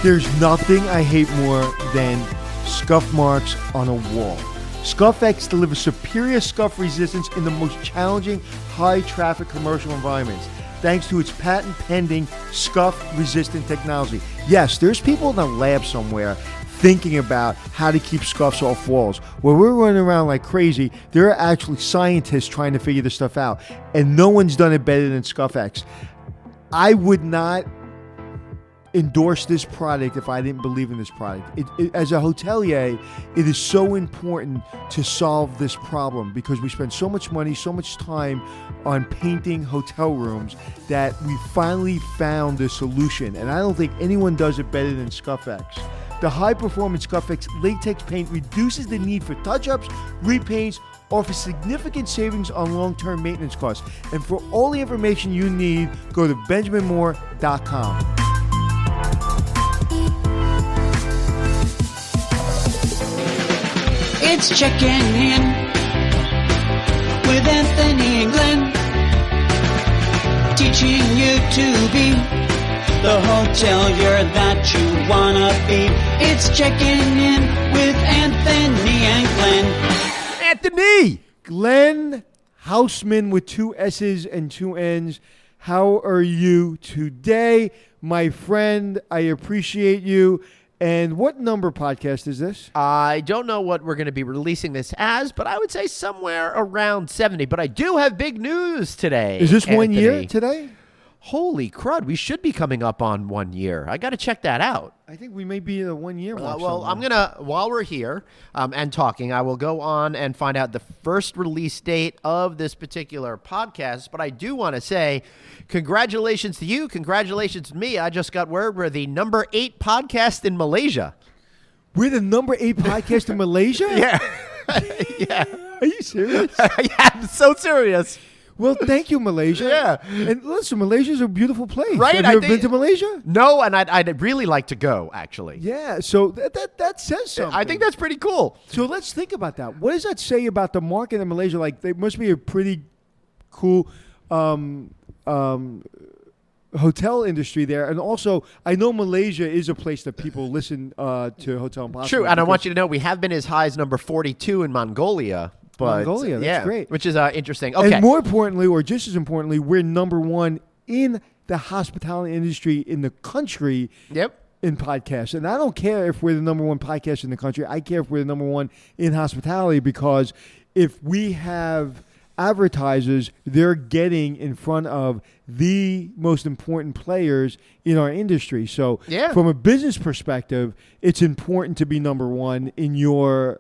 There's nothing I hate more than scuff marks on a wall. Scuff X delivers superior scuff resistance in the most challenging, high-traffic commercial environments, thanks to its patent-pending scuff-resistant technology. Yes, there's people in a lab somewhere thinking about how to keep scuffs off walls. Where we're running around like crazy, there are actually scientists trying to figure this stuff out, and no one's done it better than Scuff X. I would not endorse this product if I didn't believe in this product. As a hotelier, it is so important to solve this problem because we spend so much money, so much time on painting hotel rooms that we finally found the solution. And I don't think anyone does it better than Scuff X. The high-performance Scuff X latex paint reduces the need for touch-ups, repaints, offers significant savings on long-term maintenance costs. And for all the information you need, go to benjaminmoore.com. It's checking in with Anthony and Glenn, teaching you to be the hotelier that you wanna be. It's checking in with Anthony and Glenn. Anthony! Glenn Houseman with 2 S's and 2 N's. How are you today, my friend? I appreciate you. And what number podcast is this? I don't know what we're going to be releasing this as, but I would say somewhere around 70. But I do have big news today. Is this Anthony. 1 year today? Holy crud, we should be coming up on 1 year. I got to check that out. I think we may be in a 1 year mark. Well, I'm going to, while we're here and talking, I will go on and find out the first release date of this particular podcast. But I do want to say congratulations to you. Congratulations to me. I just got word we're the number 8 podcast in Malaysia. We're the number 8 podcast in Malaysia? Yeah. Yeah. Are you serious? Yeah, I'm so serious. Well, thank you, Malaysia. Yeah. And listen, Malaysia's a beautiful place. Right? Have you ever been to Malaysia? No, and I'd really like to go, actually. Yeah, so that says something. I think that's pretty cool. So let's think about that. What does that say about the market in Malaysia? Like, they must be a pretty cool hotel industry there. And also, I know Malaysia is a place that people listen to Hotel Impossible. True, and I want you to know we have been as high as number 42 in Mongolia. But, Mongolia, that's great. Which is interesting. Okay. And more importantly, or just as importantly, we're number 1 in the hospitality industry in the country. Yep. In podcasts. And I don't care if we're the number 1 podcast in the country. I care if we're the number 1 in hospitality, because if we have advertisers, they're getting in front of the most important players in our industry. So from a business perspective, it's important to be number 1 in your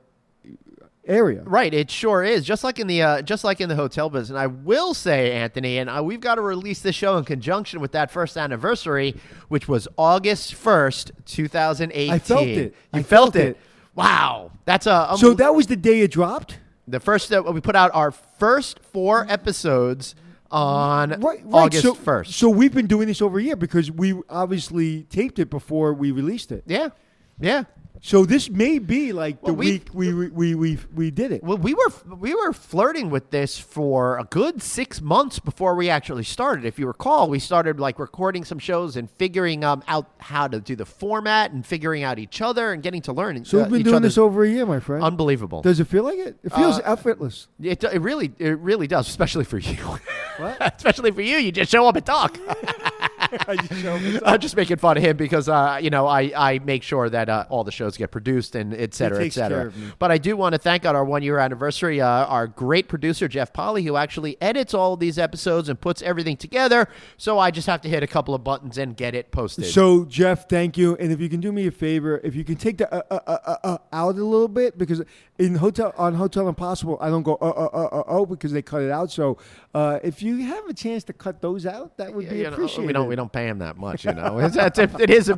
area. Right, it sure is. Just like in the hotel business. And I will say, Anthony, and we've got to release this show in conjunction with that first anniversary, which was August 1st, 2018. I felt it. You felt it. Wow. That's so that was the day it dropped? The first we put out our first 4 episodes on August 1st. So we've been doing this over a year because we obviously taped it before we released it. Yeah. Yeah. So this may be like the week we did it. Well, we were flirting with this for a good 6 months before we actually started. If you recall, we started like recording some shows and figuring out how to do the format and figuring out each other and getting to learn. So we've been doing this over a year, my friend. Unbelievable. Does it feel like it? It feels effortless. It really does, especially for you. What? Especially for you. You just show up and talk. I'm just making fun of him because I make sure that all the shows get produced and et cetera, et cetera. But I do want to thank on our 1 year anniversary our great producer Jeff Polly, who actually edits all of these episodes and puts everything together. So I just have to hit a couple of buttons and get it posted. So Jeff, thank you. And if you can do me a favor, if you can take the out a little bit, because on Hotel Impossible I don't go because they cut it out. So if you have a chance to cut those out, that would be appreciated. We we don't pay him that much, you know.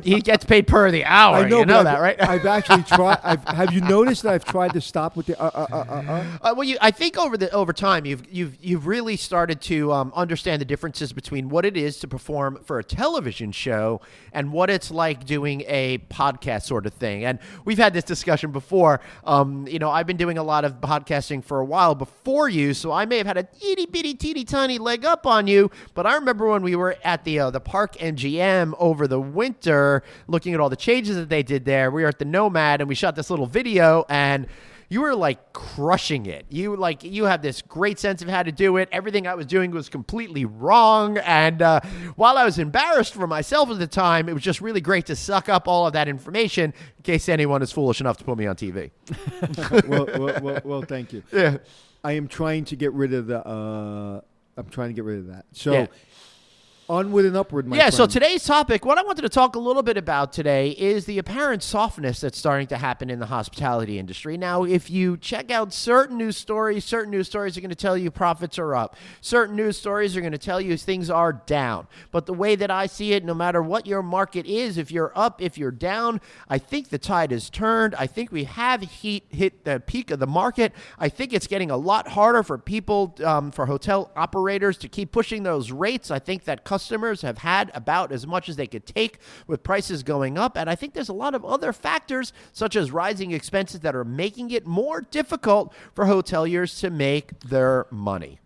He gets paid per the hour. I know, you know that, right? I've actually tried. Have you noticed that I've tried to stop with the Well, I think over time you've really started to understand the differences between what it is to perform for a television show and what it's like doing a podcast sort of thing. And we've had this discussion before. I've been doing a lot of podcasting for a while before you, so I may have had a itty bitty teeny tiny leg up on you. But I remember when we were at the Park MGM over the winter, looking at all the changes that they did there. We were at the Nomad and we shot this little video, and you were like crushing it. You have this great sense of how to do it. Everything I was doing was completely wrong. And while I was embarrassed for myself at the time, it was just really great to suck up all of that information in case anyone is foolish enough to put me on TV. well, thank you. Yeah. I am trying to get rid of that. So. Yeah. Onward and upward, my friend. So today's topic, what I wanted to talk a little bit about today is the apparent softness that's starting to happen in the hospitality industry. Now, if you check out certain news stories are going to tell you profits are up. Certain news stories are going to tell you things are down. But the way that I see it, no matter what your market is, if you're up, if you're down, I think the tide has turned. I think we have hit the peak of the market. I think it's getting a lot harder for people, for hotel operators to keep pushing those rates. I think that customers have had about as much as they could take with prices going up. And I think there's a lot of other factors, such as rising expenses, that are making it more difficult for hoteliers to make their money.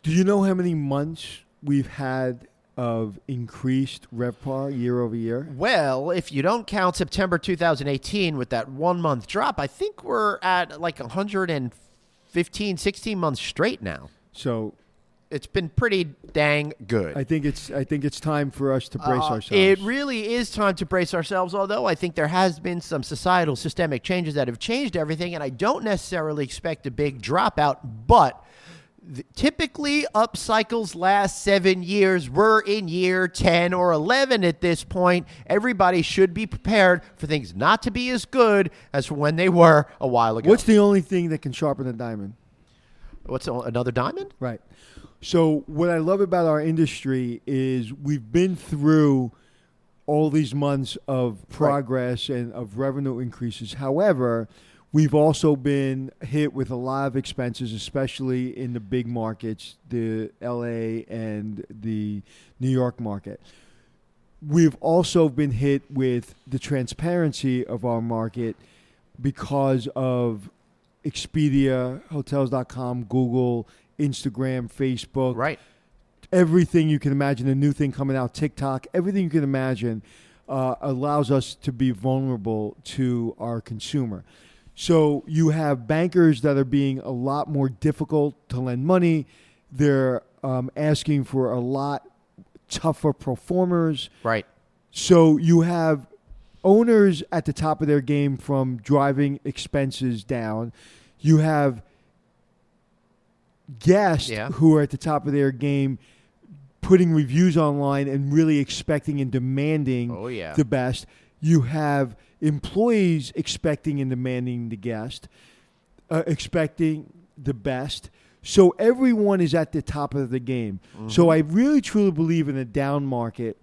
Do you know how many months we've had of increased RevPAR year over year? Well, if you don't count September 2018 with that 1 month drop, I think we're at like 115, 16 months straight now. So it's been pretty dang good. I think it's time for us to brace ourselves. It really is time to brace ourselves, although I think there has been some societal systemic changes that have changed everything, and I don't necessarily expect a big dropout, but typically up cycles last 7 years. We're in year 10 or 11 at this point. Everybody should be prepared for things not to be as good as when they were a while ago. What's the only thing that can sharpen a diamond? What's another diamond? Right. So what I love about our industry is we've been through all these months of progress and of revenue increases. However, we've also been hit with a lot of expenses, especially in the big markets, the LA and the New York market. We've also been hit with the transparency of our market because of Expedia, Hotels.com, Google, Instagram, Facebook. Right. Everything you can imagine, a new thing coming out, TikTok, everything you can imagine allows us to be vulnerable to our consumer. So you have bankers that are being a lot more difficult to lend money. They're asking for a lot tougher performers. Right. So you have owners at the top of their game from driving expenses down. You have guests who are at the top of their game putting reviews online and really expecting and demanding the best. You have employees expecting and demanding the guest, expecting the best. So everyone is at the top of the game. Mm-hmm. So I really truly believe in a down market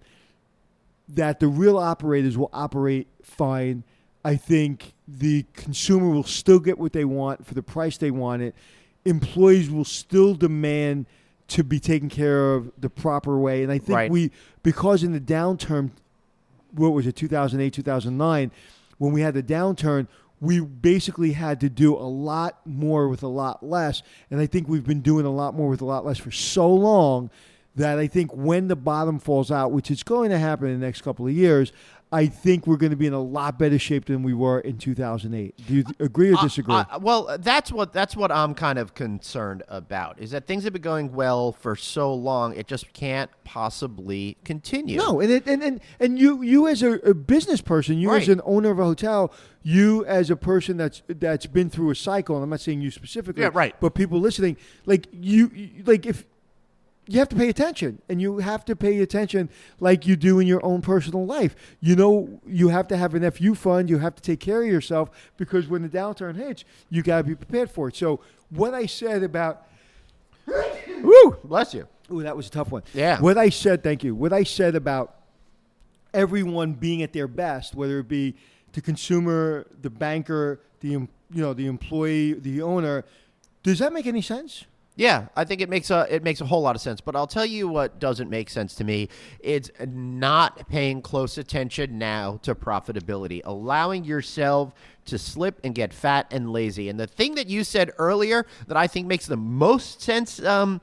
that the real operators will operate fine. I think the consumer will still get what they want for the price they want it. Employees will still demand to be taken care of the proper way. And I think because in the downturn, what was it, 2008, 2009, when we had the downturn, we basically had to do a lot more with a lot less. And I think we've been doing a lot more with a lot less for so long that I think when the bottom falls out, which is going to happen in the next couple of years, I think we're going to be in a lot better shape than we were in 2008. Do you agree or disagree? Well, that's what I'm kind of concerned about, is that things have been going well for so long, it just can't possibly continue. No, and you as a business person, you as an owner of a hotel, you as a person that's been through a cycle, and I'm not saying you specifically, but people listening, if you have to pay attention, and you have to pay attention like you do in your own personal life. You know, you have to have an FU fund. You have to take care of yourself, because when the downturn hits, you got to be prepared for it. So what I said about Woo! Bless you. Ooh, that was a tough one. Yeah. What I said, thank you. What I said about everyone being at their best, whether it be the consumer, the banker, the employee, the owner, does that make any sense? Yeah, I think it makes a whole lot of sense. But I'll tell you what doesn't make sense to me. It's not paying close attention now to profitability, allowing yourself to slip and get fat and lazy. And the thing that you said earlier that I think makes the most sense to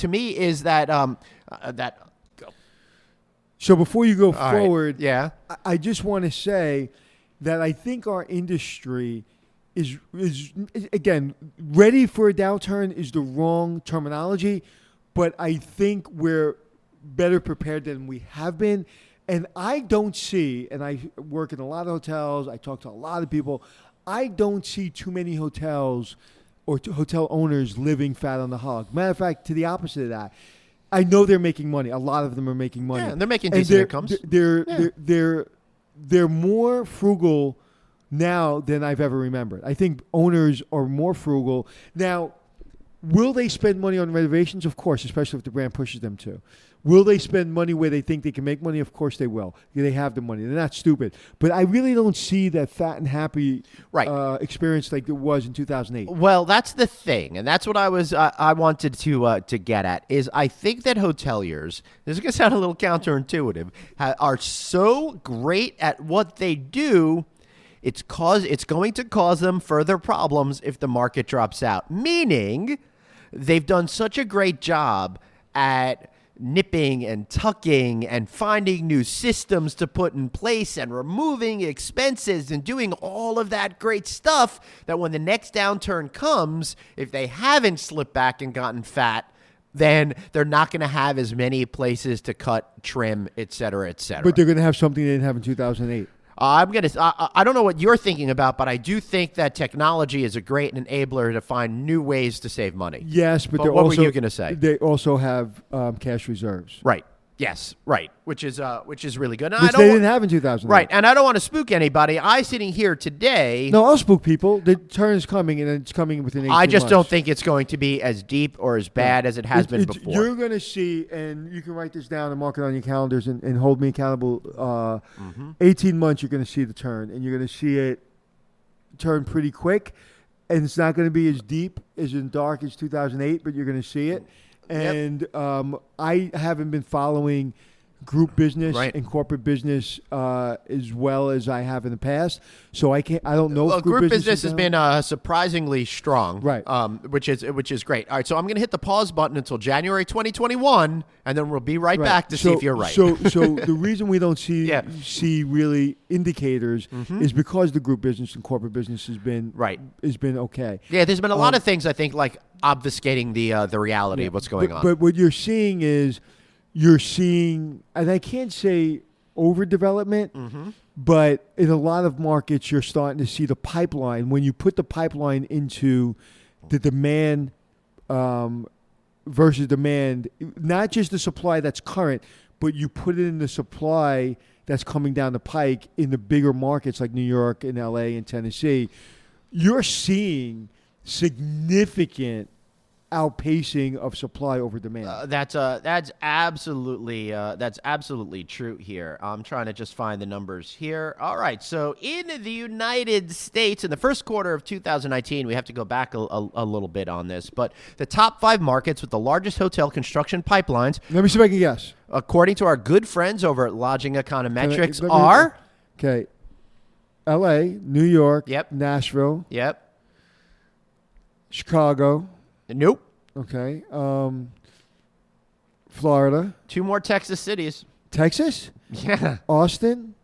me is that So before you go forward, right. Yeah, I just want to say that I think our industry is again, ready for a downturn is the wrong terminology, but I think we're better prepared than we have been. And I don't see, and I work in a lot of hotels, I talk to a lot of people, I don't see too many hotels or hotel owners living fat on the hog. Matter of fact, to the opposite of that, I know they're making money. A lot of them are making money. Yeah, and they're making decent incomes. They're more frugal now than I've ever remembered. I think owners are more frugal. Now, will they spend money on renovations? Of course, especially if the brand pushes them to. Will they spend money where they think they can make money? Of course they will. They have the money. They're not stupid. But I really don't see that fat and happy experience like it was in 2008. Well, that's the thing, and that's what I wanted to get at, is I think that hoteliers, this is going to sound a little counterintuitive, are so great at what they do, it's going to cause them further problems if the market drops out. Meaning, they've done such a great job at nipping and tucking and finding new systems to put in place and removing expenses and doing all of that great stuff that when the next downturn comes, if they haven't slipped back and gotten fat, then they're not going to have as many places to cut, trim, et cetera, et cetera. But they're going to have something they didn't have in 2008. I don't know what you're thinking about, but I do think that technology is a great enabler to find new ways to save money. Yes, but what were you going to say? They also have cash reserves. Right. Yes. Right. Which is really good. Which they didn't have in 2008. Right. And I don't want to spook anybody. Sitting here today. No, I'll spook people. The turn is coming, and it's coming within 18 months. I just don't think it's going to be as deep or as bad as it has been before. You're going to see, and you can write this down and mark it on your calendars and hold me accountable. 18 months, you're going to see the turn, and you're going to see it turn pretty quick. And it's not going to be as deep, as in dark as 2008, but you're going to see it. And I haven't been following group business and corporate business as well as I have in the past, so I don't know. Well, group business has been surprisingly strong, right? Which is great. All right, so I'm going to hit the pause button until January 2021, and then we'll be right back to see if you're right. So the reason we don't see really indicators is because the group business and corporate business has been okay. Yeah, there's been a lot of things I think like obfuscating the reality of what's going on. But what you're seeing is. You're seeing, and I can't say overdevelopment, but in a lot of markets, you're starting to see the pipeline. When you put the pipeline into the demand versus demand, not just the supply that's current, but you put it in the supply that's coming down the pike in the bigger markets like New York and LA and Tennessee, you're seeing significant outpacing of supply over demand. That's absolutely true here. I'm trying to just find the numbers here. All right, so in the United States, in the first quarter of 2019, we have to go back a little bit on this, but the top 5 markets with the largest hotel construction pipelines. Let me see if I can guess. According to our good friends over at Lodging Econometrics, are L.A., New York, Yep. Nashville, Yep. Chicago. Nope. Okay. Florida. 2 more Texas cities. Texas? Yeah. Austin?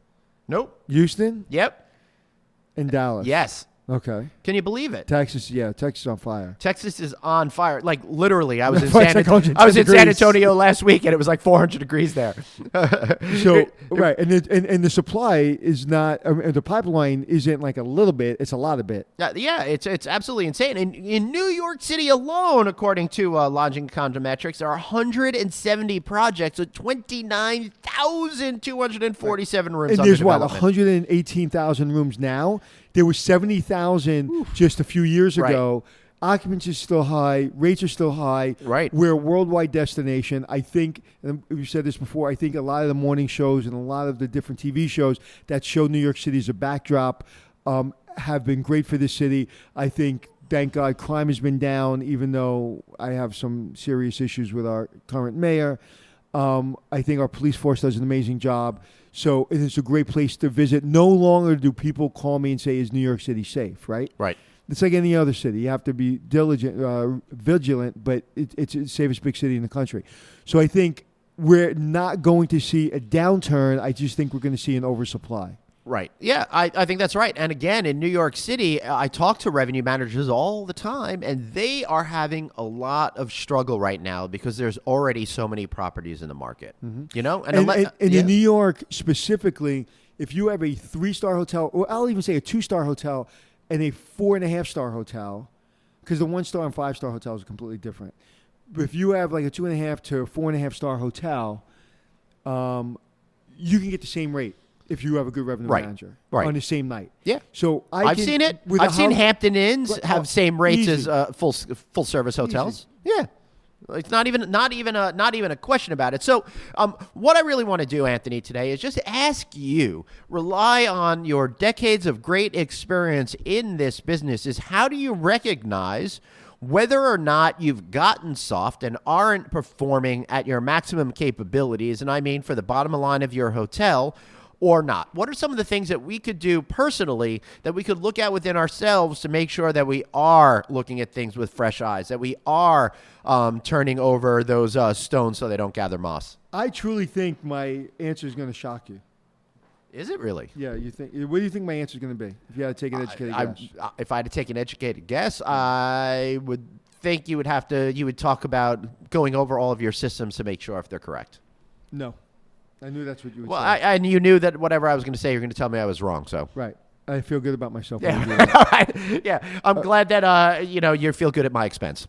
Nope. Houston? Yep. And Dallas? Yes. Okay. Can you believe it? Texas is on fire. Texas is on fire. Like, literally, I was in San Antonio last week, and it was like 400 degrees there. So, right, and the supply is not, the pipeline isn't like a little bit, it's a lot of bit. Yeah, it's absolutely insane. And in New York City alone, according to Lodging Econometrics, there are 170 projects with 29,247 rooms and under there's development. 118,000 rooms now. There was 70,000 just a few years ago. Occupancy is still high. Rates are still high. Right. We're a worldwide destination. I think, and we've said this before, I think a lot of the morning shows and a lot of the different TV shows that show New York City as a backdrop have been great for this city. I think, thank God, crime has been down, even though I have some serious issues with our current mayor. I think our police force does an amazing job. So it is a great place to visit. No longer do people call me and say, is New York City safe, right? Right. It's like any other city. You have to be vigilant, but it's the safest big city in the country. So I think we're not going to see a downturn. I just think we're going to see an oversupply. Right. Yeah, I think that's right. And again, in New York City, I talk to revenue managers all the time, and they are having a lot of struggle right now because there's already so many properties in the market. You know? And in New York specifically, if you have a 3-star hotel, or I'll even say a 2-star hotel, and a 4.5-star hotel, because the 1-star and 5-star hotels are completely different. But if you have like a 2.5 to 4.5-star hotel, you can get the same rate if you have a good revenue manager on the same night. Yeah. So I've seen it. I've seen Hampton Inns have same rates as full service hotels. Easy. Yeah. It's not even a question about it. So, what I really want to do, Anthony, today is just ask you, rely on your decades of great experience in this business, is how do you recognize whether or not you've gotten soft and aren't performing at your maximum capabilities, and I mean for the bottom line of your hotel, or not? What are some of the things that we could do personally that we could look at within ourselves to make sure that we are looking at things with fresh eyes, that we are turning over those stones so they don't gather moss? I truly think my answer is going to shock you. Is it really? Yeah, you think? What do you think my answer is going to be if you had to take an educated guess? If I had to take an educated guess, I would think you would talk about going over all of your systems to make sure if they're correct. No. I knew that's what you would say. Well, and you knew that whatever I was going to say, you're going to tell me I was wrong. So right, I feel good about myself. Yeah, all right. Yeah. I'm glad that you feel good at my expense.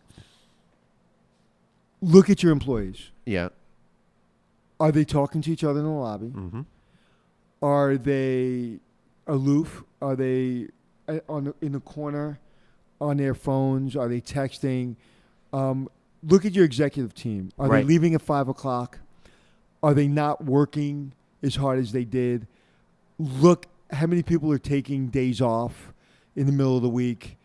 Look at your employees. Yeah. Are they talking to each other in the lobby? Mm-hmm. Are they aloof? Are they in the corner on their phones? Are they texting? Look at your executive team. Are they leaving at 5:00? Are they not working as hard as they did? Look how many people are taking days off in the middle of the week.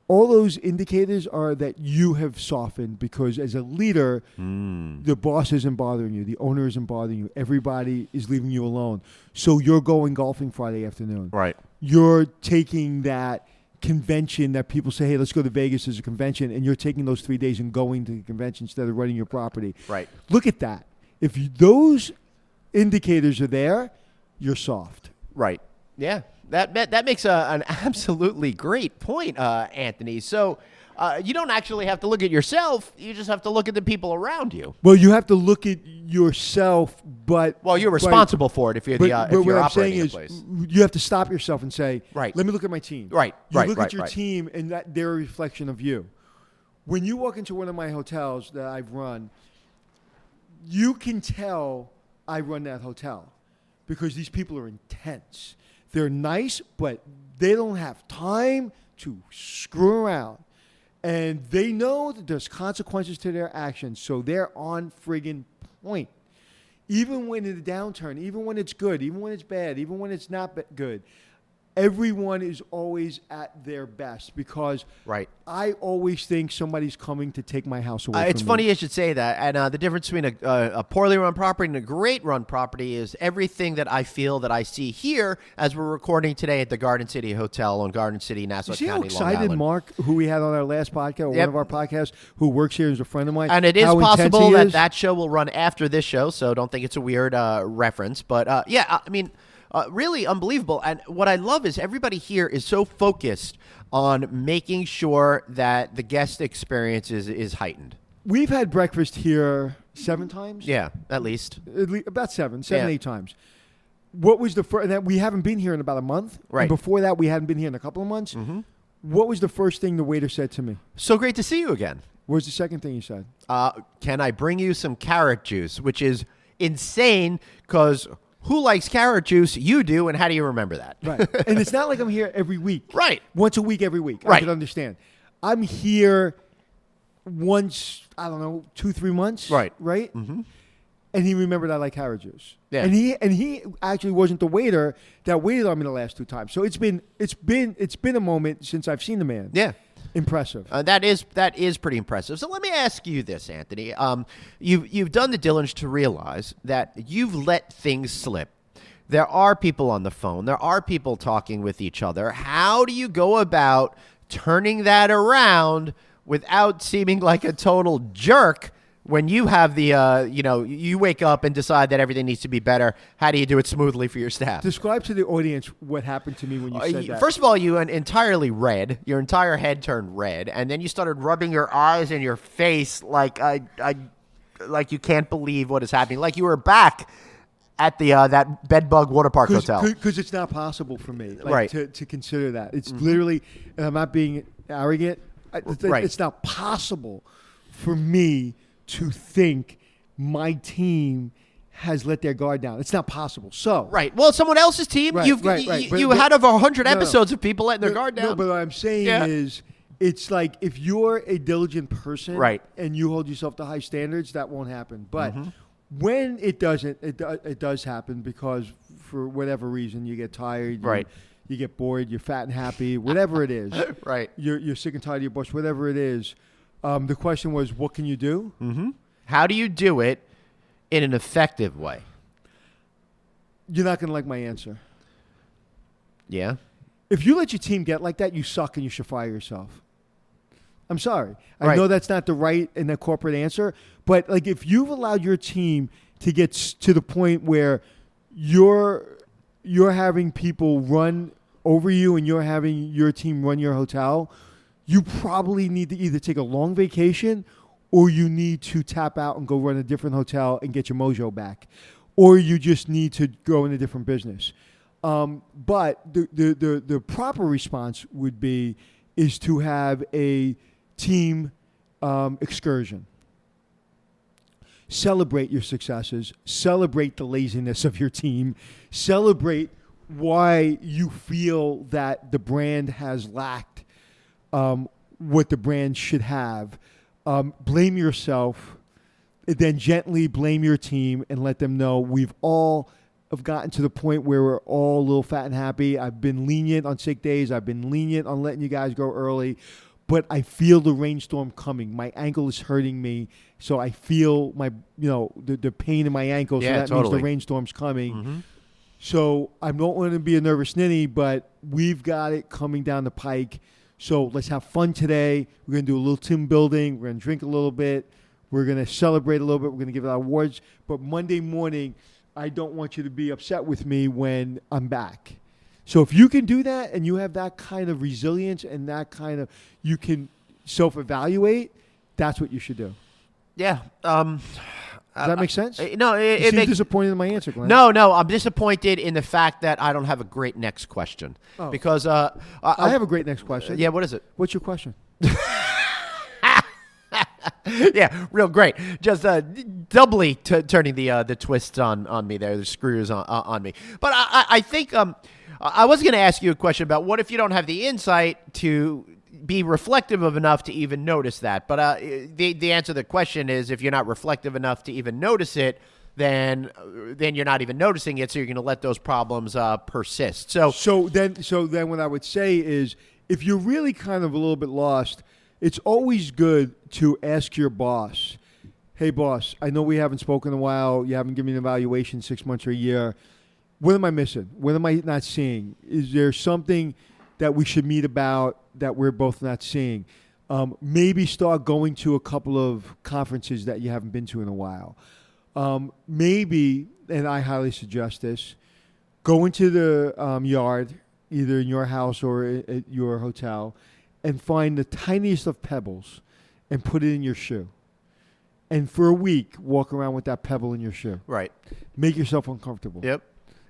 All those indicators are that you have softened because as a leader, the boss isn't bothering you. The owner isn't bothering you. Everybody is leaving you alone. So you're going golfing Friday afternoon. Right. You're taking that convention that people say, hey, let's go to Vegas as a convention, and you're taking those 3 days and going to the convention instead of running your property. Right. Look at that. If those indicators are there, you're soft. Right. Yeah. That makes an absolutely great point, Anthony. So you don't actually have to look at yourself. You just have to look at the people around you. Well, you have to look at yourself, but... Well, you're responsible for it if you're operating the place. You have to stop yourself and say, right. Let me look at my team. Right. You look at your team, and they're a reflection of you. When you walk into one of my hotels that I've run, you can tell I run that hotel because these people are intense. They're nice, but they don't have time to screw around. And they know that there's consequences to their actions, so they're on friggin' point. Even when in a downturn, even when it's good, even when it's bad, even when it's not good, everyone is always at their best because I always think somebody's coming to take my house away from me. It's funny you should say that. And the difference between a poorly run property and a great run property is everything that I feel that I see here as we're recording today at the Garden City Hotel on Garden City, Nassau County, Long Island. See how excited Mark, who we had on our last podcast, one of our podcasts, who works here, is a friend of mine. And it is possible that show will run after this show, so don't think it's a weird reference. But I mean... really unbelievable. And what I love is everybody here is so focused on making sure that the guest experience is heightened. We've had breakfast here 7 times? Yeah, at least. About 7, 8 times. What was the first? That we haven't been here in about a month. Right. And before that, we hadn't been here in a couple of months. Mm-hmm. What was the first thing the waiter said to me? So great to see you again. What was the second thing he said? Can I bring you some carrot juice? Which is insane because... Who likes carrot juice? You do, and how do you remember that? Right. And it's not like I'm here every week. Right. Once a week, every week. Right. I can understand. I'm here once, I don't know, 2-3 months. Right. Mm-hmm. And he remembered I like carrot juice. Yeah. And he actually wasn't the waiter that waited on me the last 2 times. So it's been a moment since I've seen the man. Yeah. Impressive. That is pretty impressive. So let me ask you this, Anthony. You've done the diligence to realize that you've let things slip. There are people on the phone. There are people talking with each other. How do you go about turning that around without seeming like a total jerk when you have the, you wake up and decide that everything needs to be better? How do you do it smoothly for your staff? Describe to the audience what happened to me when you said that. First of all, you went entirely red. Your entire head turned red, and then you started rubbing your eyes and your face like like you can't believe what is happening. Like you were back at the that bedbug water park hotel. Because it's not possible for me, right, to consider that. It's literally, and I'm not being arrogant. Right. It's not possible for me to think my team has let their guard down. It's not possible. So right. Well, someone else's team. Right, you had over 100 episodes of people letting their guard down. No, but what I'm saying is, it's like if you're a diligent person, right, and you hold yourself to high standards, that won't happen. But when it doesn't, it does happen because for whatever reason you get tired, right. You get bored, you're fat and happy, whatever it is. Right. You're sick and tired of your boss, whatever it is. The question was, what can you do? Mm-hmm. How do you do it in an effective way? You're not going to like my answer. Yeah. If you let your team get like that, you suck and you should fire yourself. I'm sorry. I Right. know that's not the right and the corporate answer, but like if you've allowed your team to get to the point where you're having people run over you and you're having your team run your hotel, you probably need to either take a long vacation or you need to tap out and go run a different hotel and get your mojo back, or you just need to go in a different business. But the proper response would be is to have a team excursion. Celebrate your successes. Celebrate the laziness of your team. Celebrate why you feel that the brand has lacked what the brand should have. Blame yourself, then gently blame your team and let them know we've all have gotten to the point where we're all a little fat and happy. I've been lenient on sick days. I've been lenient on letting you guys go early. But I feel the rainstorm coming. My ankle is hurting me, so I feel my, the pain in my ankle. Yeah, so that means the rainstorm's coming. Mm-hmm. So I don't want to be a nervous ninny, but we've got it coming down the pike. So let's have fun today. We're going to do a little team building. We're going to drink a little bit. We're going to celebrate a little bit. We're going to give out awards. But Monday morning, I don't want you to be upset with me when I'm back. So if you can do that and you have that kind of resilience and that kind of, you can self-evaluate, that's what you should do. Yeah. Does that make sense? No, it makes disappointed in my answer, Glenn. No, I'm disappointed in the fact that I don't have a great next question. Oh. Because I have a great next question. Yeah, what is it? What's your question? Yeah, real great. Just doubly turning the twists on me there, the screws on me. But I think I was going to ask you a question about what if you don't have the insight to be reflective of enough to even notice that. But the answer to the question is if you're not reflective enough to even notice it, then you're not even noticing it, so you're going to let those problems persist. So then what I would say is if you're really kind of a little bit lost, it's always good to ask your boss, hey, boss, I know we haven't spoken in a while. You haven't given me an evaluation 6 months or a year. What am I missing? What am I not seeing? Is there something that we should meet about that we're both not seeing? Maybe start going to a couple of conferences that you haven't been to in a while. Maybe, and I highly suggest this, go into the yard, either in your house or at your hotel, and find the tiniest of pebbles and put it in your shoe. And for a week, walk around with that pebble in your shoe. Right. Make yourself uncomfortable. Yep.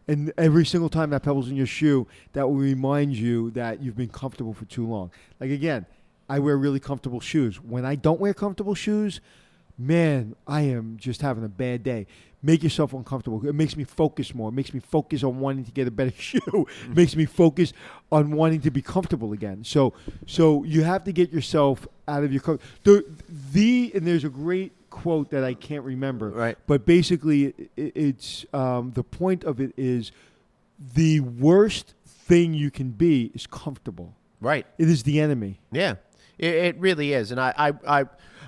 And every single time that pebble's in your shoe, that will remind you that you've been comfortable for too long. Like, again, I wear really comfortable shoes. When I don't wear comfortable shoes, man, I am just having a bad day. Make yourself uncomfortable. It makes me focus more. It makes me focus on wanting to get a better shoe. It makes me focus on wanting to be comfortable again. So you have to get yourself out of your and there's a great quote that I can't remember. Right. But basically, it's the point of it is the worst thing you can be is comfortable. Right. It is the enemy. Yeah, it really is. And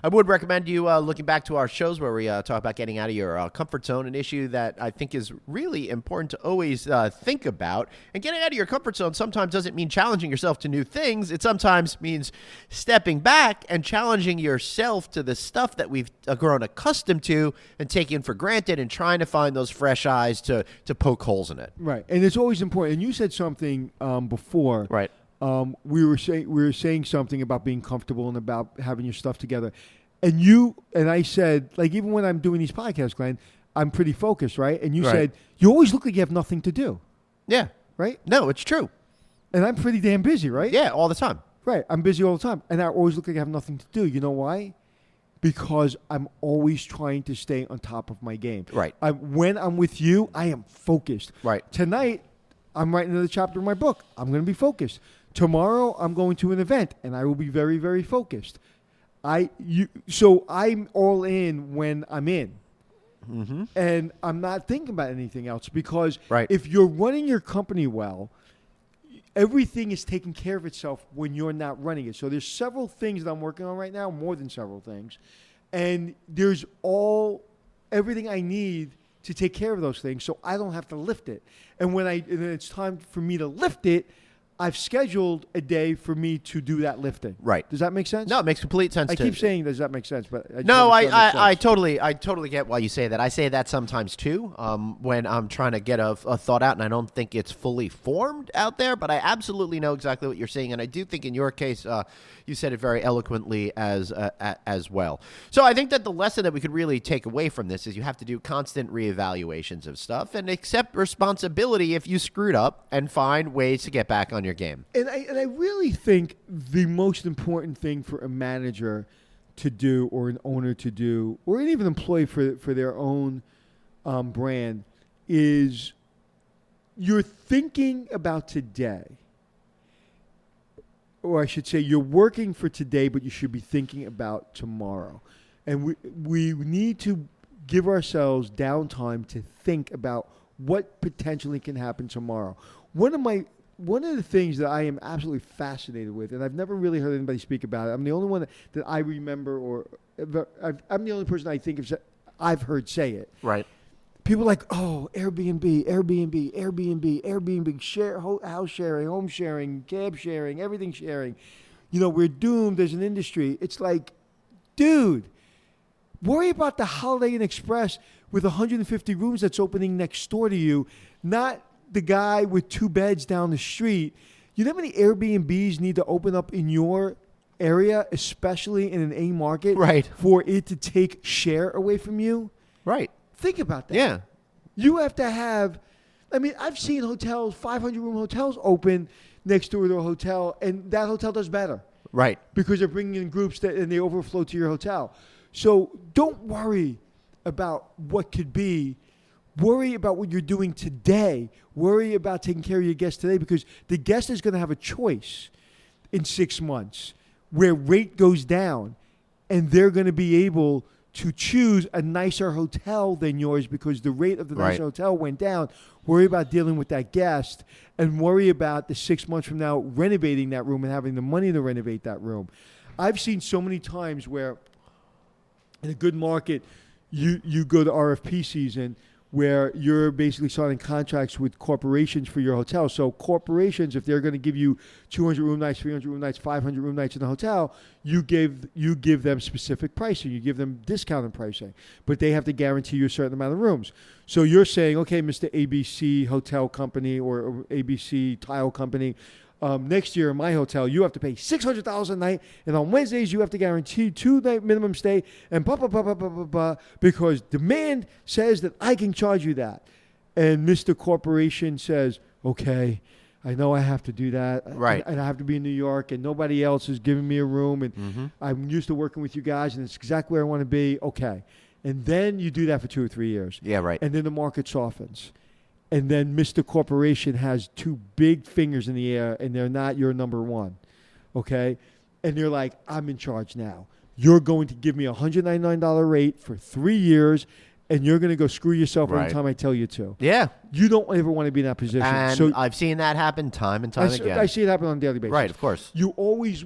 I would recommend you looking back to our shows where we talk about getting out of your comfort zone, an issue that I think is really important to always think about. And getting out of your comfort zone sometimes doesn't mean challenging yourself to new things. It sometimes means stepping back and challenging yourself to the stuff that we've grown accustomed to and taken for granted, and trying to find those fresh eyes to poke holes in it. Right. And it's always important. And you said something before. Right. We were saying something about being comfortable and about having your stuff together, and I said, like, even when I'm doing these podcasts, Glenn, I'm pretty focused, right? And you said you always look like you have nothing to do. Yeah. Right. No, it's true. And I'm pretty damn busy, right? Yeah, all the time. Right. I'm busy all the time, and I always look like I have nothing to do. You know why? Because I'm always trying to stay on top of my game. Right. When I'm with you, I am focused. Right. Tonight, I'm writing another chapter of my book. I'm going to be focused. Tomorrow, I'm going to an event, and I will be very, very focused. So I'm all in when I'm in. Mm-hmm. And I'm not thinking about anything else, because if you're running your company well, everything is taking care of itself when you're not running it. So there's several things that I'm working on right now, more than several things. And there's everything I need to take care of those things, so I don't have to lift it. And when it's time for me to lift it, I've scheduled a day for me to do that lifting. Right. Does that make sense? No, it makes complete sense. I keep saying, does that make sense? But I totally get why you say that. I say that sometimes too, when I'm trying to get a thought out and I don't think it's fully formed out there. But I absolutely know exactly what you're saying, and I do think in your case, you said it very eloquently as well. So I think that the lesson that we could really take away from this is you have to do constant reevaluations of stuff and accept responsibility if you screwed up, and find ways to get back on your game. And I really think the most important thing for a manager to do, or an owner to do, or even an employee for their own brand, is you're thinking about today. Or I should say, you're working for today, but you should be thinking about tomorrow. And we need to give ourselves downtime to think about what potentially can happen tomorrow. One of the things that I am absolutely fascinated with, and I've never really heard anybody speak about it. I'm the only one that I remember, I'm the only person I think I've heard say it. Right. People are like, oh, Airbnb, house sharing, home sharing, cab sharing, everything sharing. We're doomed. There's an industry. It's like, dude, worry about the Holiday Inn Express with 150 rooms that's opening next door to you, not the guy with 2 beds down the street. You know how many Airbnbs need to open up in your area, especially in an A market, for it to take share away from you? Right. Think about that. Yeah. You have to have, I've seen hotels, 500-room hotels open next door to a hotel, and that hotel does better. Right. Because they're bringing in groups and they overflow to your hotel. So don't worry about what could be. Worry about what you're doing today. Worry about taking care of your guest today, because the guest is going to have a choice in 6 months where rate goes down, and they're going to be able to choose a nicer hotel than yours because the rate of the nicer hotel went down. Worry about dealing with that guest, and worry about the 6 months from now renovating that room and having the money to renovate that room. I've seen so many times where in a good market, you go to RFP season where you're basically signing contracts with corporations for your hotel. So corporations, if they're going to give you 200 room nights, 300 room nights, 500 room nights in a hotel, you give them specific pricing. You give them discounted pricing, but they have to guarantee you a certain amount of rooms. So you're saying, okay, Mr. ABC Hotel Company or ABC Tile Company, next year in my hotel, you have to pay $600 a night, and on Wednesdays you have to guarantee 2-night minimum stay, and because demand says that I can charge you that. And Mr. Corporation says, okay, I know I have to do that. Right. And I have to be in New York, and nobody else is giving me a room, and I'm used to working with you guys, and it's exactly where I want to be. Okay. And then you do that for 2 or 3 years. Yeah, right. And then the market softens. And then Mr. Corporation has 2 big fingers in the air, and they're not your number one. Okay? And you're like, I'm in charge now. You're going to give me a $199 rate for 3 years, and you're going to go screw yourself every time I tell you to. Yeah. You don't ever want to be in that position. And so I've seen that happen time and time again. I see it happen on a daily basis. Right, of course. You always,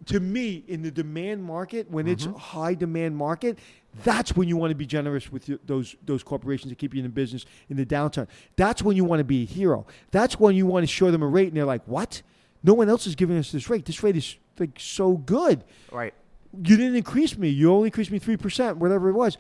to me, in the demand market, when it's a high demand market, that's when you want to be generous with those corporations that keep you in the business in the downturn. That's when you want to be a hero. That's when you want to show them a rate, and they're like, what? No one else is giving us this rate. This rate is like so good. Right. You didn't increase me. You only increased me 3%, whatever it was.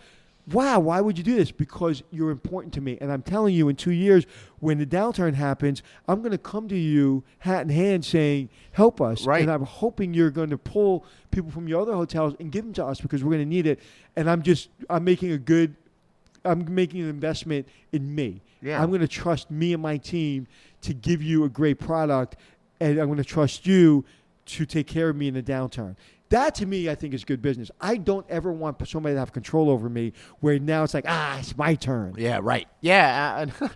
Wow, why would you do this? Because you're important to me. And I'm telling you, in 2 years, when the downturn happens, I'm going to come to you hat in hand saying, help us. Right. And I'm hoping you're going to pull people from your other hotels and give them to us because we're going to need it. And I'm making an investment in me. Yeah. I'm going to trust me and my team to give you a great product, and I'm going to trust you to take care of me in the downturn. That, to me, I think is good business. I don't ever want somebody to have control over me where now it's like, it's my turn. Yeah, right. Yeah, I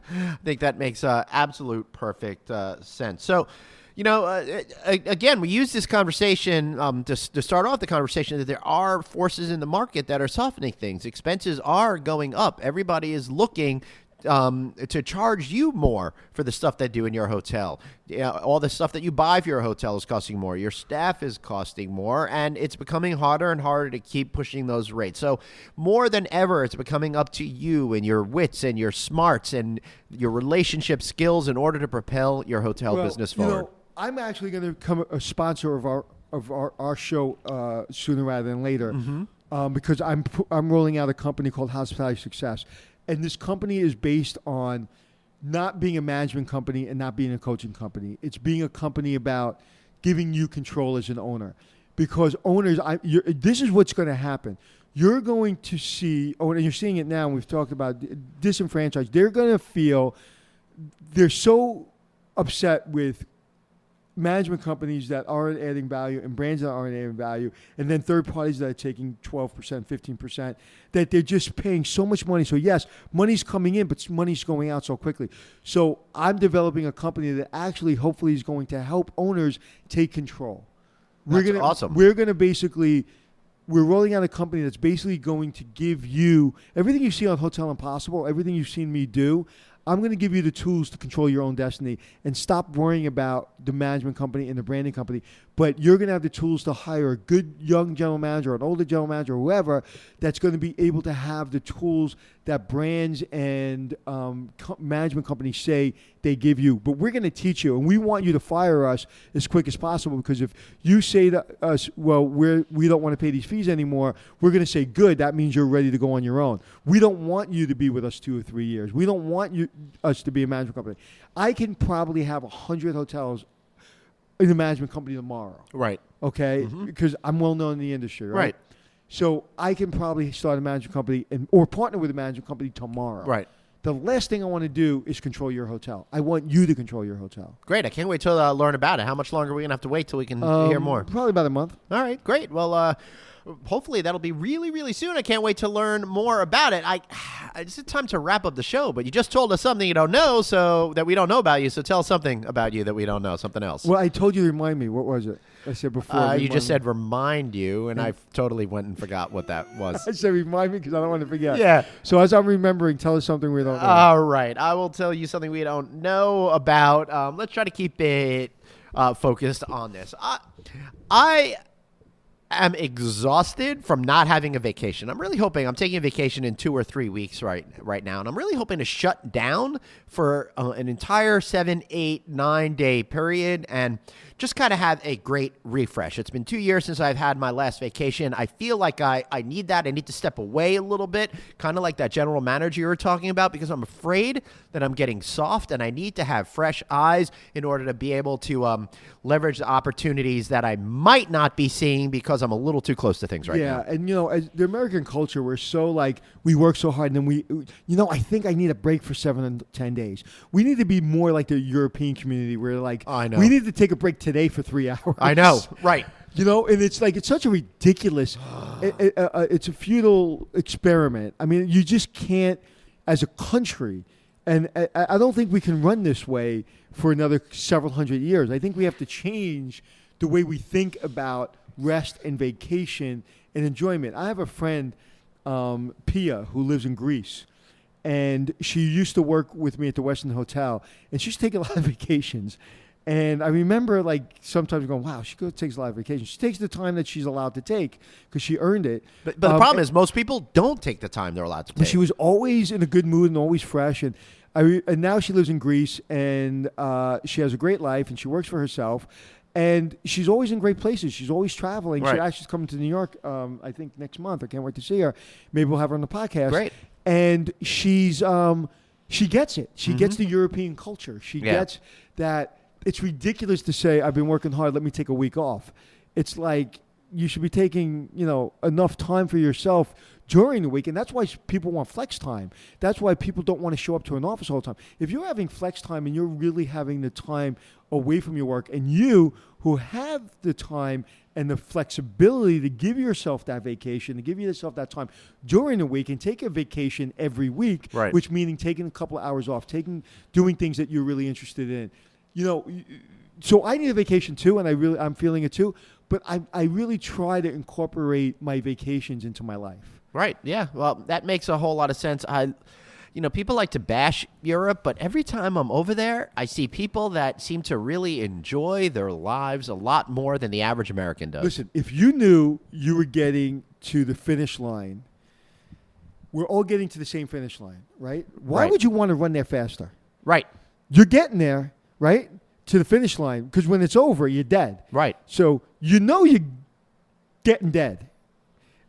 think that makes absolute perfect sense. So, again, we use this conversation to start off the conversation that there are forces in the market that are softening things. Expenses are going up. Everybody is looking to charge you more for the stuff they do in your hotel. All the stuff that you buy for your hotel is costing more. Your staff is costing more, and it's becoming harder and harder to keep pushing those rates. So more than ever, it's becoming up to you and your wits and your smarts and your relationship skills in order to propel your hotel business forward. I'm actually going to become a sponsor of our show sooner rather than later because I'm rolling out a company called Hospitality Success. And this company is based on not being a management company and not being a coaching company. It's being a company about giving you control as an owner. Because owners, this is what's going to happen. You're going to see, and you're seeing it now, and we've talked about disenfranchised. They're going to feel they're so upset with management companies that aren't adding value and brands that aren't adding value, and then third parties that are taking 12%, 15%, that they're just paying so much money. So yes, money's coming in, but money's going out so quickly. So I'm developing a company that actually hopefully is going to help owners take control. That's awesome. We're rolling out a company that's basically going to give you everything you see on Hotel Impossible, everything you've seen me do. I'm going to give you the tools to control your own destiny and stop worrying about the management company and the branding company. But you're going to have the tools to hire a good young general manager, an older general manager, whoever, that's going to be able to have the tools that brands and management companies say they give you. But we're going to teach you, and we want you to fire us as quick as possible, because if you say to us, well, we don't want to pay these fees anymore, we're going to say, good, that means you're ready to go on your own. We don't want you to be with us 2 or 3 years. We don't want us to be a management company. I can probably have 100 hotels in the management company tomorrow. Right. Okay? Because I'm well known in the industry, right? Right. So I can probably start a management company or partner with a management company tomorrow. Right. The last thing I want to do is control your hotel. I want you to control your hotel. Great. I can't wait to learn about it. How much longer are we going to have to wait till we can hear more? Probably about a month. All right. Great. Well, hopefully that'll be really, really soon. I can't wait to learn more about it. It's time to wrap up the show, but you just told us something you don't know, so that we don't know about you. So tell us something about you that we don't know, something else. Well, I told you to remind me. What was it? I said before. You just said remind you, and I totally went and forgot what that was. I said remind me because I don't want to forget. Yeah. So as I'm remembering, tell us something we don't know. All right. I will tell you something we don't know about. Let's try to keep it focused on this. I am exhausted from not having a vacation. I'm really hoping I'm taking a vacation in 2 or 3 weeks right now, and I'm really hoping to shut down for an entire 7, 8, 9 day period and just kind of have a great refresh. It's been 2 years since I've had my last vacation. I feel like I need that. I need to step away a little bit, kind of like that general manager you were talking about, because I'm afraid that I'm getting soft, and I need to have fresh eyes in order to be able to leverage the opportunities that I might not be seeing because I'm a little too close to things right now. Yeah, and as the American culture, we're so like, we work so hard, and then I think I need a break for 7 to 10 days. We need to be more like the European community where like, I know. We need to take a break today for 3 hours. I know, right. And it's like, it's such a ridiculous, it's a futile experiment. I mean, you just can't, as a country, and I don't think we can run this way for another several hundred years. I think we have to change the way we think about rest and vacation and enjoyment. I have a friend, Pia, who lives in Greece, and she used to work with me at the Westin Hotel, and she's taking a lot of vacations. And I remember, like, sometimes going, wow, she takes a lot of vacations. She takes the time that she's allowed to take because she earned it. But the problem is most people don't take the time they're allowed to take. She was always in a good mood and always fresh. And now she lives in Greece, and she has a great life, and she works for herself. And she's always in great places. She's always traveling. Right. She's actually coming to New York, I think, next month. I can't wait to see her. Maybe we'll have her on the podcast. Great. And she gets it. She gets the European culture. She gets that. It's ridiculous to say, I've been working hard, let me take a week off. It's like you should be taking, enough time for yourself during the week. And that's why people want flex time. That's why people don't want to show up to an office all the time. If you're having flex time and you're really having the time away from your work, and you who have the time and the flexibility to give yourself that vacation, to give yourself that time during the week, and take a vacation every week, right. Which meaning taking a couple of hours off, doing things that you're really interested in. So I need a vacation too, and I'm feeling it too. But I really try to incorporate my vacations into my life. Right. Yeah. Well, that makes a whole lot of sense. People like to bash Europe, but every time I'm over there, I see people that seem to really enjoy their lives a lot more than the average American does. Listen, if you knew you were getting to the finish line, we're all getting to the same finish line, right? Why would you want to run there faster? Right. You're getting there. Right? To the finish line, because when it's over, you're dead. Right. So you're getting dead.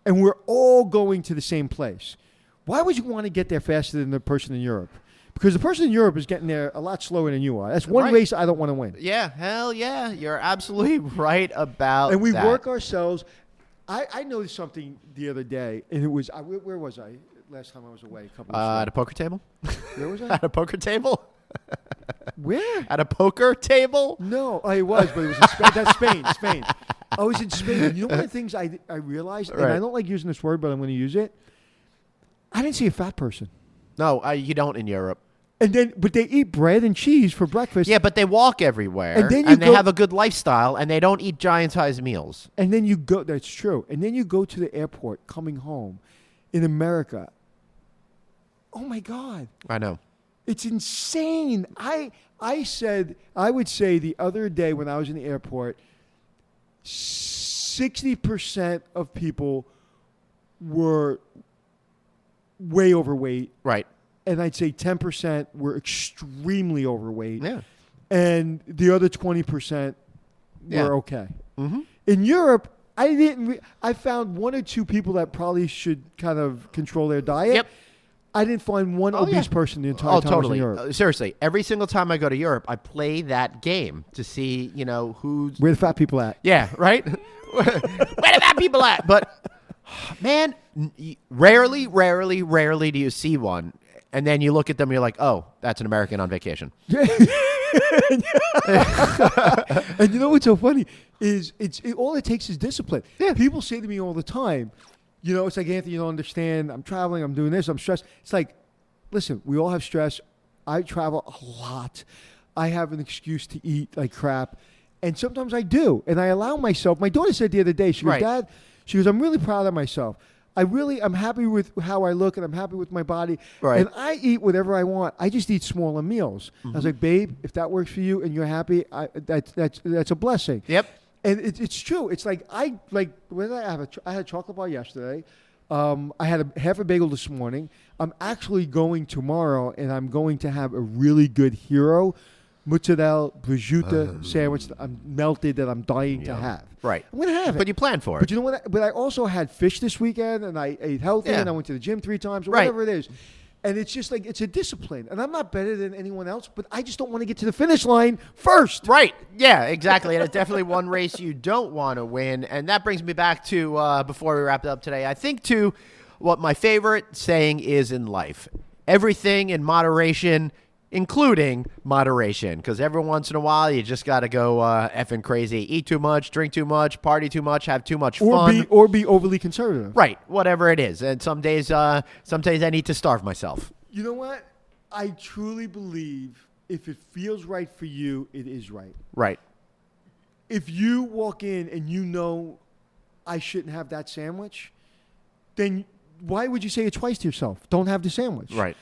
And we're all going to the same place. Why would you want to get there faster than the person in Europe? Because the person in Europe is getting there a lot slower than you are. That's one race I don't want to win. Yeah, hell yeah. You're absolutely right about that. And we work ourselves. I noticed something the other day, and it was, where was I last time I was away? At a poker table? Where was I? At a poker table? Where? At a poker table? No, I was, but it was in Spain. That's Spain. I was in Spain. You know one of the things I realized, and I don't like using this word, but I'm going to use it. I didn't see a fat person. No, you don't in Europe. But they eat bread and cheese for breakfast. Yeah, but they walk everywhere, and they have a good lifestyle, and they don't eat giant-sized meals. And then you go. That's true. And then you go to the airport, coming home, in America. Oh my God! I know. It's insane. I would say the other day when I was in the airport, 60% of people were way overweight. Right. And I'd say 10% were extremely overweight. Yeah. And the other 20% were okay. Mm-hmm. In Europe, I found one or two people that probably should kind of control their diet. Yep. I didn't find one obese person the entire time I was in Europe. Seriously, every single time I go to Europe, I play that game to see, who's... Where the fat people at? Yeah, right? Where the fat people at? But, man, rarely do you see one. And then you look at them and you're like, oh, that's an American on vacation. And you know what's so funny is all it takes is discipline. Yeah. People say to me all the time, it's like, Anthony, you don't understand. I'm traveling. I'm doing this. I'm stressed. It's like, listen, we all have stress. I travel a lot. I have an excuse to eat like crap. And sometimes I do. And I allow myself. My daughter said the other day, she goes, Dad, I'm really proud of myself. I'm happy with how I look, and I'm happy with my body. Right. And I eat whatever I want. I just eat smaller meals. Mm-hmm. I was like, babe, if that works for you and you're happy, that's a blessing. Yep. And it's true. It's like I had a chocolate bar yesterday. I had half a bagel this morning. I'm actually going tomorrow, and I'm going to have a really good hero mozzarella prosciutto sandwich that I'm melted that I'm dying to have. Right. I'm going to have it. But you plan for it. But But I also had fish this weekend, and I ate healthy, and I went to the gym 3 times, or whatever it is. And it's just like, it's a discipline. And I'm not better than anyone else, but I just don't want to get to the finish line first. Right. Yeah, exactly. And it's definitely one race you don't want to win. And that brings me back to, before we wrap it up today, I think to what my favorite saying is in life. Everything in moderation, including moderation. Because every once in a while, you just got to go effing crazy. Eat too much, drink too much, party too much, have too much fun. Or be overly conservative. Right. Whatever it is. And some days I need to starve myself. You know what? I truly believe if it feels right for you, it is right. Right. If you walk in and you know I shouldn't have that sandwich, then why would you say it twice to yourself? Don't have the sandwich. Right.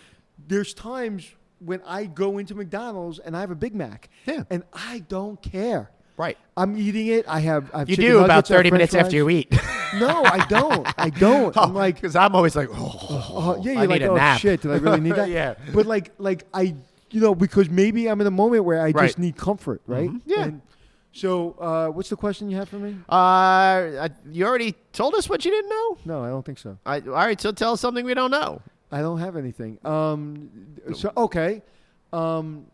There's times when I go into McDonald's and I have a Big Mac. Yeah. And I don't care. Right. I'm eating it. I've you do about 30 minutes after you eat. No, I don't. I'm like, because I'm always like, yeah, I you're like, need a nap. Shit, did I really need that? Yeah. But like I, because maybe I'm in a moment where I just need comfort, right? Mm-hmm. Yeah. And so, what's the question you have for me? You already told us what you didn't know? No, I don't think so. All right, so tell us something we don't know. I don't have anything. So okay. I'm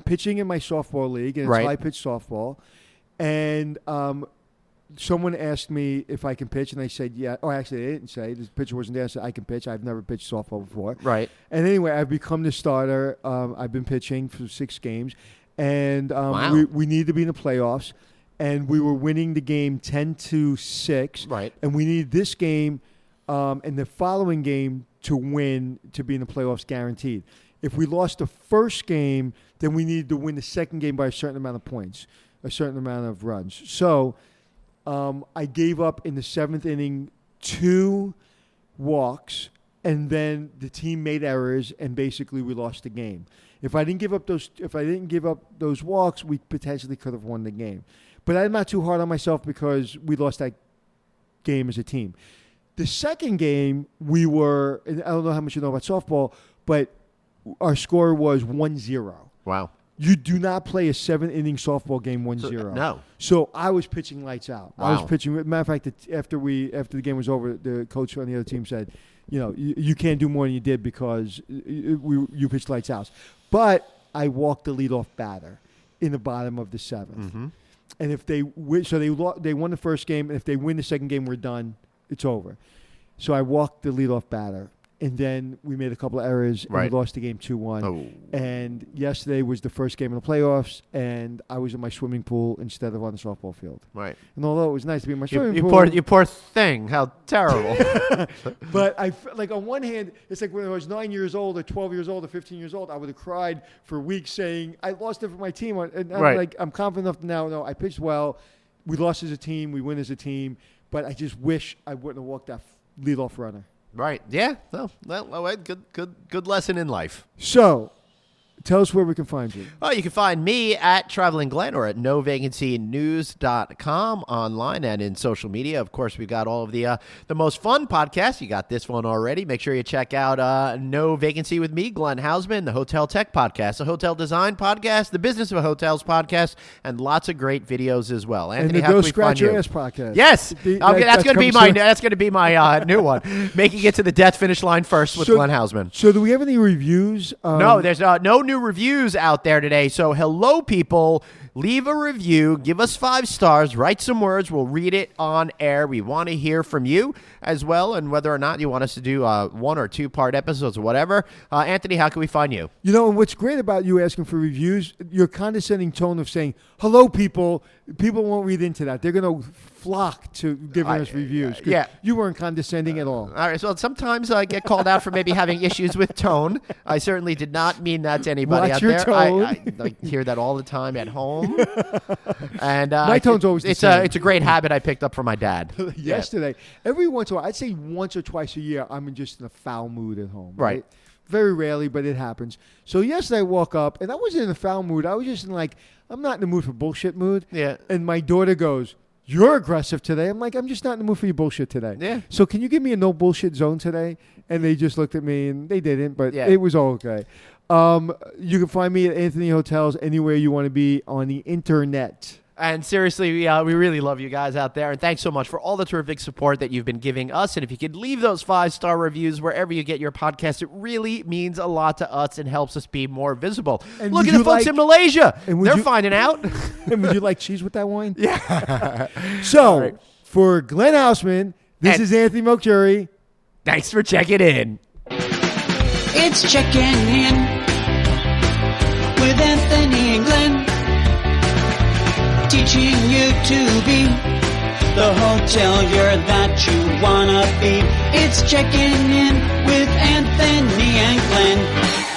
pitching in my softball league, and it's high pitch softball, and someone asked me if I can pitch, and I said yeah. Oh, actually, they didn't say. The pitcher wasn't there. I said I can pitch. I've never pitched softball before. Right. And anyway, I've become the starter. I've been pitching for 6 games, and wow. we need to be in the playoffs. And we were winning the game 10-6. Right. And we needed this game and the following game to win to be in the playoffs guaranteed. If we lost the first game, then we needed to win the second game by a certain amount of points, a certain amount of runs. So I gave up in the 7th inning 2 walks, and then the team made errors, and basically we lost the game. If I didn't give up those walks, we potentially could have won the game. But I'm not too hard on myself because we lost that game as a team. The second game, we were, and I don't know how much you know about softball, but our score was 1-0. Wow. You do not play a 7-inning softball game 1-0. No. So I was pitching lights out. Wow. I was pitching. Matter of fact, after the game was over, the coach on the other team said, you can't do more than you did because you pitched lights out. But I walked the leadoff batter in the bottom of the 7th. Mm-hmm. And if they win, so they won the first game, and if they win the second game, we're done. It's over. So I walked the leadoff batter, and then we made a couple of errors, and we lost the game 2-1. Oh. And yesterday was the first game in the playoffs, and I was in my swimming pool instead of on the softball field. Right. And although it was nice to be in my swimming pool. You poor thing. How terrible. But on one hand, it's like when I was 9 years old or 12 years old or 15 years old, I would have cried for weeks saying, I lost it for my team. And I'm confident enough now. No, I pitched well. We lost as a team. We win as a team. But I just wish I wouldn't have walked that leadoff runner. Right. Yeah. No. Good lesson in life. So, tell us where we can find you. Oh, you can find me at Traveling Glenn or at novacancynews.com online and in social media. Of course, we've got all of the most fun podcasts. You got this one already. Make sure you check out No Vacancy with me, Glenn Houseman, the Hotel Tech Podcast, the Hotel Design Podcast, the Business of Hotels Podcast, and lots of great videos as well. Anthony, and the Go Scratch Your Ass Podcast. Yes, that's going to be my new one. Making it to the death finish line first with Glenn Houseman. So, do we have any reviews? No, there's no new reviews out there today. So hello, people. Leave a review. Give us 5 stars. Write some words. We'll read it on air. We want to hear from you as well, and whether or not you want us to do 1 or 2 part episodes or whatever. Anthony, how can we find you? And what's great about you asking for reviews, your condescending tone of saying, hello, people won't read into that. They're going to flock to giving us reviews. Yeah. You weren't condescending at all. All right. So sometimes I get called out for maybe having issues with tone. I certainly did not mean that to anybody Watch out your there. Tone. I hear that all the time at home. And my tone's always the same. It's a great habit I picked up from my dad. Yesterday, every once in a while, I'd say once or twice a year, I'm just in a foul mood at home. Right. Very rarely, but it happens. So yesterday I woke up, and I wasn't in a foul mood. I was just in I'm not in the mood for bullshit mood. Yeah. And my daughter goes, you're aggressive today. I'm like, I'm just not in the mood for your bullshit today. Yeah. So can you give me a no bullshit zone today? And they just looked at me, and they didn't, but it was all okay. You can find me at Anthony Hotels anywhere you want to be on the internet. And seriously, we really love you guys out there. And thanks so much for all the terrific support that you've been giving us. And if you could leave those 5-star reviews wherever you get your podcast, it really means a lot to us and helps us be more visible. And look at the folks in Malaysia. They're finding out. And would you like cheese with that wine? Yeah. So, for Glenn Houseman, this is Anthony Melchiorri. Thanks for checking in. It's Checking In with Anthony and Glenn, teaching you to be the hotelier that you wanna be. It's Checking In with Anthony and Glenn.